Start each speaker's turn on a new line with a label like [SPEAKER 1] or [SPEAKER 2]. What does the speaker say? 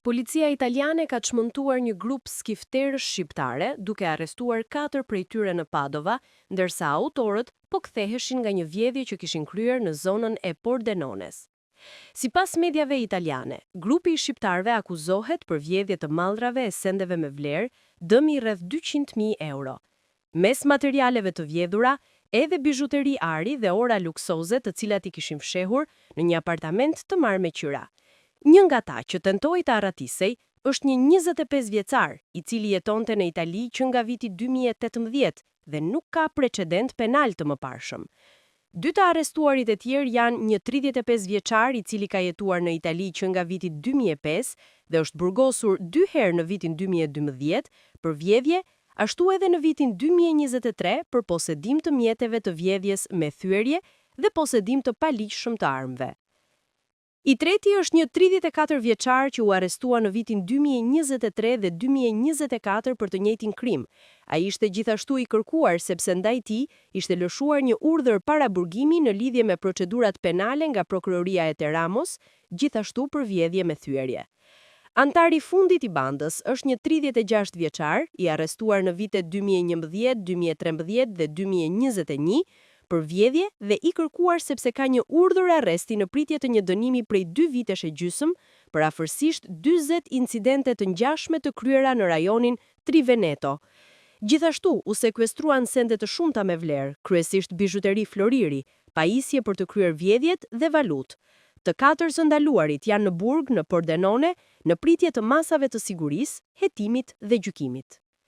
[SPEAKER 1] Policia italiane ka çmëntuar një grup skifterësh shqiptare duke arrestuar 4 prej tyre në Padova, ndërsa autorët po ktheheshin nga një vjedhje që kishin kryer në zonën e Pordenones. Sipas mediave italiane, grupi i shqiptarëve akuzohet për vjedhje të mallrave e sendeve me vlerë, dëmi rreth 200.000 euro. Mes materialeve të vjedhura, edhe bizhuteri ari dhe ora luksoze të cilat i kishin fshehur në një apartament të marrë me qyra. Një nga ta që tentoi të arratisej është një 25 vjeçar, i cili jetonte në Itali që nga viti 2018 dhe nuk ka precedent penal të mëparshëm. Dy të arrestuarit e tjerë janë një 35 vjeçar i cili ka jetuar në Itali që nga viti 2005 dhe është burgosur 2 herë në vitin 2012 për vjedhje, ashtu edhe në vitin 2023 për posedim të mjeteve të vjedhjes me thyerje dhe posedim të paligjshëm të armëve. I treti është një 34 vjeçar që u arrestua në vitin 2023 dhe 2024 për të njëjtin krim. Ai ishte gjithashtu i kërkuar sepse ndaj tij ishte lëshuar një urdhër paraburgimi në lidhje me procedurat penale nga Prokuroria e Teramos, gjithashtu për vjedhje me thyerje. Antari i fundit i bandës është një 36 vjeçar, i arrestuar në vitet 2011, 2013 dhe 2021, për vjedhje dhe i kërkuar sepse ka një urdhër arresti në pritje të një dënimi prej 2 vitesh e gjysmë për afërsisht 40 incidente të ngjashme të kryera në rajonin Triveneto. Gjithashtu u sekuestruan sende të shumta me vlerë, kryesisht bizhuteri floriri, pajisje për të kryer vjedhjet dhe valutë. Të 4 ndaluarit janë në burg në Pordenone në pritje të masave të sigurisë, hetimit dhe gjykimit.